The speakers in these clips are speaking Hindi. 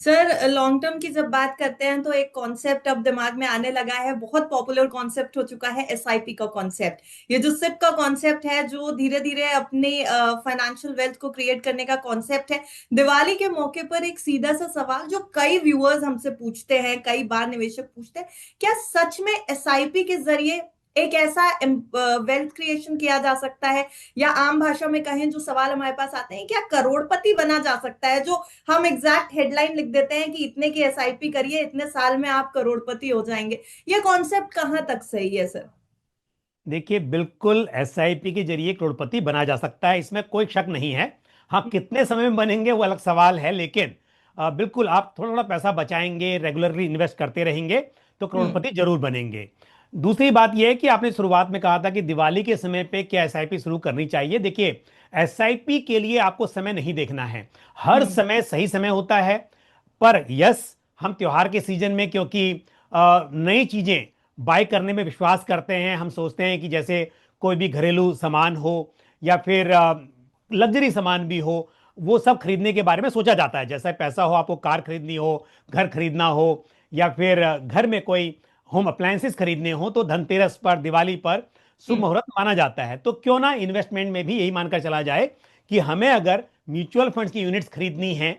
सर, लॉन्ग टर्म की जब बात करते हैं तो एक कॉन्सेप्ट अब दिमाग में आने लगा है, बहुत पॉपुलर कॉन्सेप्ट हो चुका है, एसआईपी का कॉन्सेप्ट। ये जो सिप का कॉन्सेप्ट है, जो धीरे धीरे अपने फाइनेंशियल वेल्थ को क्रिएट करने का कॉन्सेप्ट है। दिवाली के मौके पर एक सीधा सा सवाल जो कई व्यूअर्स हमसे पूछते हैं, कई बार निवेशक पूछते हैं, क्या सच में एसआईपी के जरिए एक ऐसा वेल्थ क्रिएशन किया जा सकता है, या आम भाषा में कहें जो सवाल हमारे पास आते हैं, क्या करोड़पति बना जा सकता है? जो हम एग्जैक्ट हेडलाइन लिख देते हैं कि इतने की एसआईपी करिए, इतने साल में आप करोड़पति हो जाएंगे। ये कॉन्सेप्ट कहां तक सही है सर? देखिए, बिल्कुल एसआईपी के जरिए करोड़पति बना जा सकता है, इसमें कोई शक नहीं है। हाँ, कितने समय में बनेंगे वो अलग सवाल है, लेकिन बिल्कुल आप थोड़ा थोड़ा पैसा बचाएंगे, रेगुलरली इन्वेस्ट करते रहेंगे तो हम्म। करोड़पति जरूर बनेंगे। दूसरी बात यह है कि आपने शुरुआत में कहा था कि दिवाली के समय पे क्या एसआईपी शुरू करनी चाहिए। देखिए, एसआईपी के लिए आपको समय नहीं देखना है, हर हम्म। समय सही समय होता है। पर यस, हम त्योहार के सीजन में क्योंकि नई चीजें बाय करने में विश्वास करते हैं, हम सोचते हैं कि जैसे कोई भी घरेलू सामान हो या फिर लग्जरी सामान भी हो, वो सब खरीदने के बारे में सोचा जाता है। जैसा पैसा हो, आपको कार खरीदनी हो, घर खरीदना हो, या फिर घर में कोई होम अप्लायंसेस खरीदने हो, तो धनतेरस पर, दिवाली पर शुभ हम्म। मुहूर्त माना जाता है। तो क्यों ना इन्वेस्टमेंट में भी यही मानकर चला जाए कि हमें अगर म्यूचुअल फंड्स की यूनिट्स खरीदनी है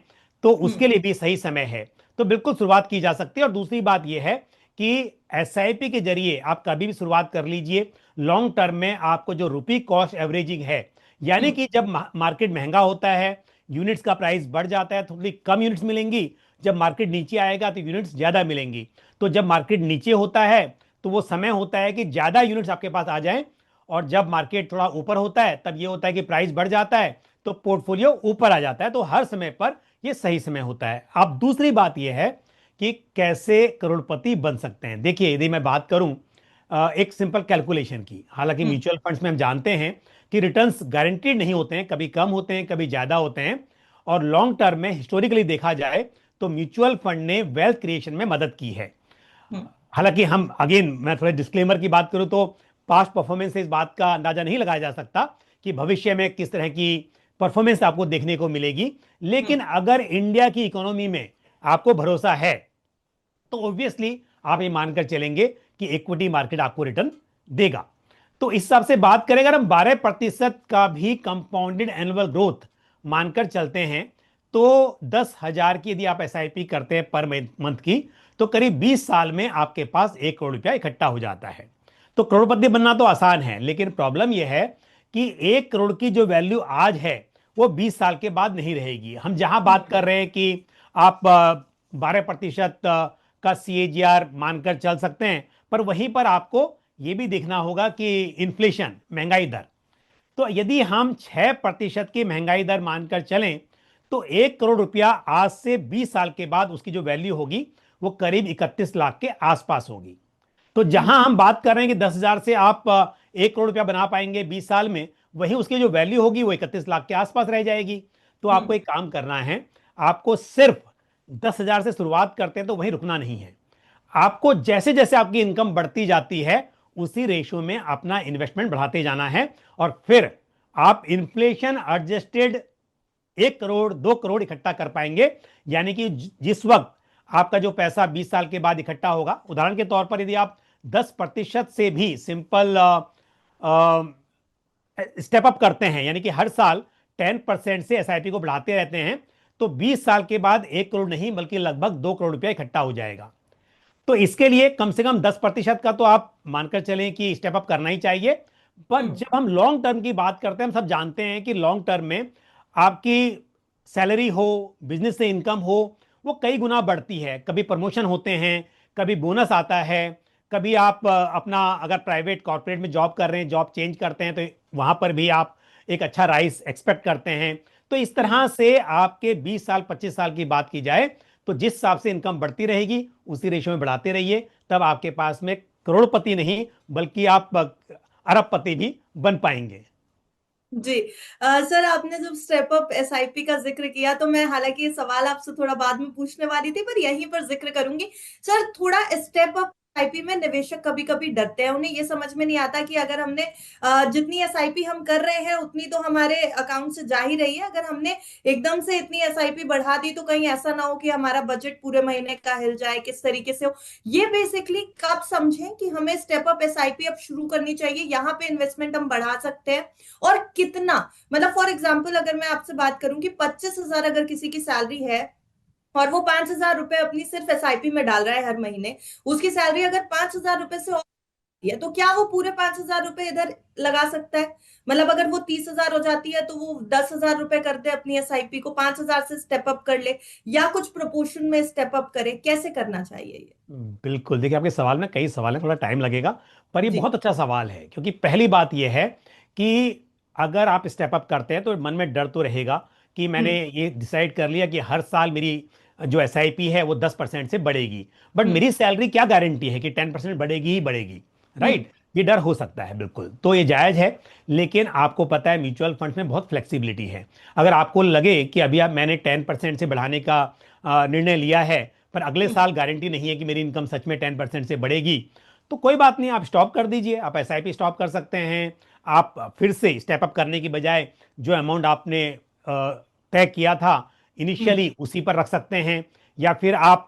तो उसके हम्म। लिए भी सही समय है। तो बिल्कुल शुरुआत की जा सकती है। और दूसरी बात यह है कि एसआईपी के जरिए आप कभी भी शुरुआत कर लीजिए। लॉन्ग टर्म में आपको जो रुपी कॉस्ट एवरेजिंग है, यानी हम्म। कि जब मार्केट महंगा होता है, यूनिट्स का प्राइस बढ़ जाता है, थोड़ी कम यूनिट्स मिलेंगी। जब मार्केट नीचे आएगा तो यूनिट्स ज्यादा मिलेंगी। तो जब मार्केट नीचे होता है तो वो समय होता है कि ज्यादा यूनिट्स आपके पास आ जाएं, और जब मार्केट थोड़ा ऊपर होता है तब ये होता है कि प्राइस बढ़ जाता है, तो पोर्टफोलियो ऊपर आ जाता है। तो हर समय पर ये सही समय होता है। अब दूसरी बात यह है कि कैसे करोड़पति बन सकते हैं। देखिए, यदि मैं बात करूं एक सिंपल कैलकुलेशन की, हालांकि हम्म। म्यूचुअल फंड्स में हम जानते हैं कि रिटर्न्स गारंटीड नहीं होते हैं, कभी कम होते हैं, कभी ज्यादा होते हैं। और लॉन्ग टर्म में हिस्टोरिकली देखा जाए तो म्यूचुअल फंड ने वेल्थ क्रिएशन में मदद की है। हम्म। हालांकि हम अगेन, मैं थोड़े डिस्क्लेमर की बात करूं तो पास्ट परफॉर्मेंस से इस बात का अंदाजा नहीं लगाया जा सकता कि भविष्य में किस तरह की परफॉर्मेंस आपको देखने को मिलेगी। लेकिन हम्म। अगर इंडिया की इकोनॉमी में आपको भरोसा है तो ऑब्वियसली आप ये मानकर चलेंगे कि इक्विटी मार्केट आपको रिटर्न देगा। तो इस हिसाब से बात करें, अगर हम 12% का भी कंपाउंडेड एनुअल ग्रोथ मानकर चलते हैं, तो 10,000 की यदि आप एसआईपी करते हैं पर मंथ की, तो करीब 20 साल में आपके पास 1 करोड़ रुपया इकट्ठा हो जाता है। तो करोड़पति बनना तो आसान है, लेकिन प्रॉब्लम यह है कि 1 करोड़ की जो वैल्यू आज है वो 20 साल के बाद नहीं रहेगी। हम जहां बात कर रहे हैं कि आप 12% का सीएजीआर मानकर चल सकते हैं, पर वहीं पर आपको यह भी देखना होगा कि इन्फ्लेशन, महंगाई दर, तो यदि हम 6% की महंगाई दर मानकर चलें तो 1 करोड़ रुपया आज से 20 साल के बाद उसकी जो वैल्यू होगी वो करीब 31 लाख के आसपास होगी। तो जहां हम बात कर रहे हैं कि 10,000 से आप 1 करोड़ रुपया बना पाएंगे 20 साल में, वहीं उसकी जो वैल्यू होगी वो 31 लाख के आसपास रह जाएगी। तो आपको हम्म। एक काम करना है, आपको सिर्फ 10,000 से शुरुआत करते हैं तो वहीं रुकना नहीं है। आपको जैसे जैसे आपकी इनकम बढ़ती जाती है उसी रेशो में अपना इन्वेस्टमेंट बढ़ाते जाना है, और फिर आप इन्फ्लेशन एडजस्टेड 1 करोड़ 2 करोड़ इकट्ठा कर पाएंगे। यानी कि जिस वक्त आपका जो पैसा 20 साल के बाद इकट्ठा होगा, उदाहरण के तौर पर यदि आप 10% से भी सिंपल स्टेप अप करते हैं, यानी कि हर साल 10% से एसआईपी को बढ़ाते रहते हैं, तो 20 साल के बाद 1 करोड़ नहीं बल्कि लगभग 2 करोड़ रुपया इकट्ठा हो जाएगा। तो इसके लिए कम से कम 10% का तो आप मानकर चलें कि स्टेप अप करना ही चाहिए। पर हम्म। जब हम लॉन्ग टर्म की बात करते हैं, हम सब जानते हैं कि लॉन्ग टर्म में आपकी सैलरी हो, बिजनेस से इनकम हो, वो कई गुना बढ़ती है। कभी प्रमोशन होते हैं, कभी बोनस आता है, कभी आप अपना अगर प्राइवेट कॉर्पोरेट में जॉब कर रहे हैं, जॉब चेंज करते हैं तो वहां पर भी आप एक अच्छा राइज एक्सपेक्ट करते हैं। तो इस तरह से आपके 20 साल 25 साल की बात की जाए तो जिस हिसाब से इनकम बढ़ती रहेगी उसी रेशो में बढ़ाते रहिए, तब आपके पास में करोड़पति नहीं बल्कि आप अरबपति भी बन पाएंगे। जी। सर, आपने जब स्टेप अप एसआईपी का जिक्र किया तो मैं, हालांकि ये सवाल आपसे थोड़ा बाद में पूछने वाली थी, पर यहीं पर जिक्र करूंगी। सर, थोड़ा स्टेप अप एसआईपी में निवेशक कभी कभी डरते हैं, उन्हें ये समझ में नहीं आता कि अगर हमने जितनी एसआईपी हम कर रहे हैं उतनी तो हमारे अकाउंट से जा ही रही है, अगर हमने एकदम से इतनी एसआईपी बढ़ा दी तो कहीं ऐसा ना हो कि हमारा बजट पूरे महीने का हिल जाए, किस तरीके से हो। ये बेसिकली कब समझें कि हमें स्टेप अप एसआईपी अब शुरू करनी चाहिए, यहाँ पे इन्वेस्टमेंट हम बढ़ा सकते हैं और कितना। मतलब फॉर एग्जाम्पल अगर मैं आपसे बात करूं कि 25,000 अगर किसी की सैलरी है और वो 5,000 रुपए अपनी सिर्फ एसआईपी में डाल रहा है हर महीने, उसकी सैलरी अगर 5,000 रुपए से और है तो क्या वो पूरे 5,000 रुपए इधर लगा सकता है? मतलब अगर वो 30,000 हो जाती है तो वो 10,000 रुपए कर दे अपनी एसआईपी को, 5,000 से स्टेप अप कर ले या कुछ प्रोपोर्शन में स्टेप अप करे, कैसे करना चाहिए ये? बिल्कुल, देखिए आपके सवाल में कई सवाल हैं, थोड़ा टाइम लगेगा, पर ये जी। बहुत अच्छा सवाल है। क्योंकि पहली बात ये है कि अगर आप स्टेप अप करते हैं तो मन में डर तो रहेगा कि मैंने हम्म। ये डिसाइड कर लिया कि हर साल मेरी जो एसआईपी है वो 10% से बढ़ेगी, बट हम्म। मेरी सैलरी क्या गारंटी है कि 10% बढ़ेगी ही बढ़ेगी। हम्म। राइट, ये डर हो सकता है, बिल्कुल, तो ये जायज है। लेकिन आपको पता है म्यूचुअल फंड में बहुत फ्लेक्सिबिलिटी है। अगर आपको लगे कि अभी आप मैंने 10% से बढ़ाने का निर्णय लिया है, पर अगले हम्म। साल गारंटी नहीं है कि मेरी इनकम सच में 10% से बढ़ेगी, तो कोई बात नहीं, आप स्टॉप कर दीजिए, आप एसआईपी स्टॉप कर सकते हैं। आप फिर से स्टेप अप करने की बजाय जो अमाउंट आपने तय किया था हम्म। इनिशियली उसी पर रख सकते हैं, या फिर आप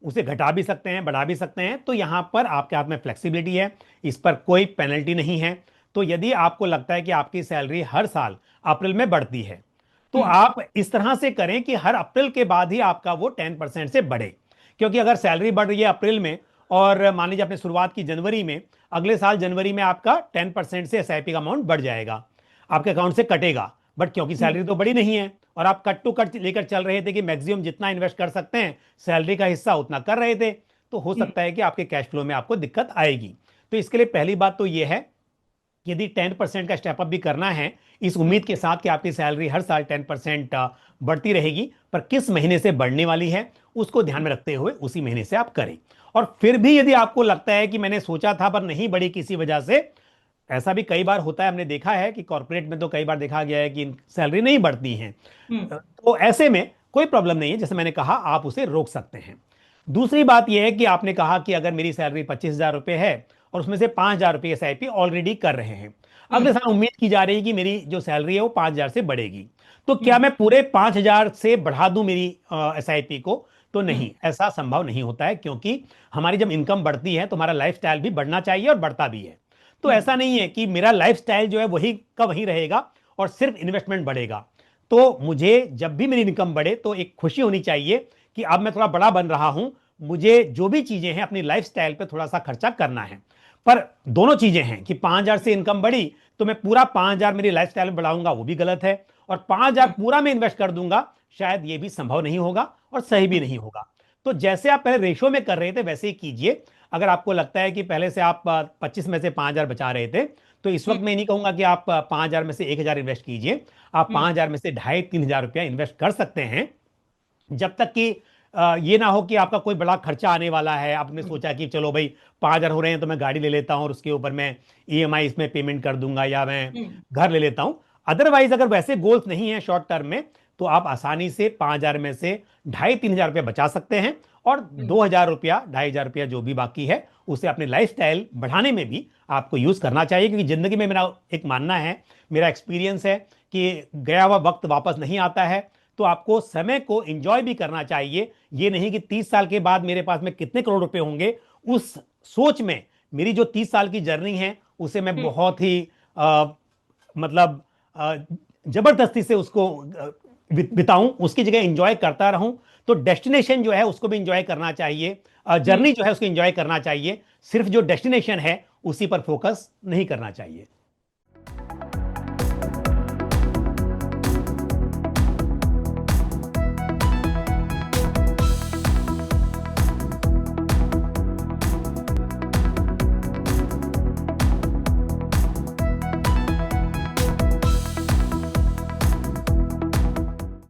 उसे घटा भी सकते हैं, बढ़ा भी सकते हैं। तो यहां पर आपके हाथ में फ्लेक्सिबिलिटी है, इस पर कोई पेनल्टी नहीं है। तो यदि आपको लगता है कि आपकी सैलरी हर साल अप्रैल में बढ़ती है, तो हम्म। आप इस तरह से करें कि हर अप्रैल के बाद ही आपका वो 10% से बढ़े। क्योंकि अगर सैलरी बढ़ रही है अप्रैल में और मान लीजिए आपने शुरुआत की जनवरी में, अगले साल जनवरी में आपका 10% से एसआईपी का अमाउंट बढ़ जाएगा, आपके अकाउंट से कटेगा। बट क्योंकि हम्म। सैलरी तो बड़ी नहीं है और आप कट टू कट लेकर चल रहे थे कि मैक्सिमम जितना इन्वेस्ट कर सकते हैं, सैलरी का हिस्सा उतना कर रहे थे, तो हो हम्म। सकता है कि आपके कैश फ्लो में आपको दिक्कत आएगी। तो इसके लिए पहली बात तो यह है, यदि 10% का स्टेप अप भी करना है इस हम्म। उम्मीद के साथ कि आपकी सैलरी हर साल 10% बढ़ती रहेगी, पर किस महीने से बढ़ने वाली है उसको ध्यान में रखते हुए उसी महीने से आप करें। और फिर भी यदि आपको लगता है कि मैंने सोचा था पर नहीं बढ़ी किसी वजह से, ऐसा भी कई बार होता है, हमने देखा है कि कॉर्पोरेट में तो कई बार देखा गया है कि सैलरी नहीं बढ़ती है, हम्म। तो ऐसे में कोई प्रॉब्लम नहीं है, जैसे मैंने कहा आप उसे रोक सकते हैं। दूसरी बात यह है कि आपने कहा कि अगर मेरी सैलरी 25,000 रुपए है और उसमें से 5,000 रुपए एसआईपी ऑलरेडी कर रहे हैं, अगले हम्म। साल उम्मीद की जा रही है कि मेरी जो सैलरी है वो 5,000 से बढ़ेगी, तो क्या हम्म। मैं पूरे 5,000 से बढ़ा दूं मेरी एसआईपी को? तो हम्म। नहीं, ऐसा संभव नहीं होता है, क्योंकि हमारी जब इनकम बढ़ती है तो हमारा लाइफस्टाइल भी बढ़ना चाहिए और बढ़ता भी है। तो हम्म। ऐसा नहीं है कि मेरा लाइफस्टाइल जो है वही का वही रहेगा और सिर्फ इन्वेस्टमेंट बढ़ेगा। तो मुझे जब भी मेरी इनकम बढ़े तो एक खुशी होनी चाहिए कि अब मैं थोड़ा बड़ा बन रहा हूं, मुझे जो भी चीजें हैं अपनी लाइफस्टाइल पे थोड़ा सा खर्चा करना है। पर दोनों चीजें हैं कि 5,000 से इनकम बढ़ी तो मैं पूरा 5,000 मेरी लाइफस्टाइल में बढ़ाऊंगा, वो भी गलत है। और 5,000 हम्म। पूरा मैं इन्वेस्ट कर दूंगा, शायद ये भी संभव नहीं होगा और सही भी हम्म। नहीं होगा। तो जैसे आप पहले रेशो में कर रहे थे वैसे ही कीजिए। अगर आपको लगता है कि पहले से आप 25 में से 5,000 बचा रहे थे, तो इस वक्त हम्म। मैं नहीं कहूंगा कि आप 5,000 में से 1,000 इन्वेस्ट कीजिए। आप हम्म। 5,000 में से 2,500-3,000 रुपया इन्वेस्ट कर सकते हैं, जब तक कि ये ना हो कि आपका कोई बड़ा खर्चा आने वाला है, आपने हम्म। सोचा कि चलो भाई 5,000 हो रहे हैं तो मैं गाड़ी ले लेता हूं और उसके ऊपर मैं ईएमआई इसमें पेमेंट कर दूंगा, या मैं हम्म। घर ले लेता हूं। अदरवाइज अगर वैसे गोल्स नहीं है शॉर्ट टर्म में, तो आप आसानी से 5,000 में से 2,500-3,000 रुपया बचा सकते हैं, और हम्म। 2,000 रुपया 2,500 रुपया जो भी बाकी है उसे अपने लाइफस्टाइल बढ़ाने में भी आपको यूज करना चाहिए। क्योंकि जिंदगी में मेरा एक मानना है, मेरा एक्सपीरियंस है कि गया हुआ वक्त वापस नहीं आता है। तो आपको समय को एंजॉय भी करना चाहिए। ये नहीं कि 30 साल के बाद मेरे पास में कितने करोड़ रुपए होंगे, उस सोच में मेरी जो 30 साल की जर्नी है उसे मैं हम्म। बहुत ही मतलब अ, जबरदस्ती से उसको बिताऊं, उसकी जगह एंजॉय करता रहूं। तो डेस्टिनेशन जो है उसको भी एंजॉय करना चाहिए, हम्म। जर्नी जो है उसको एंजॉय करना चाहिए, सिर्फ जो डेस्टिनेशन है उसी पर फोकस नहीं करना चाहिए।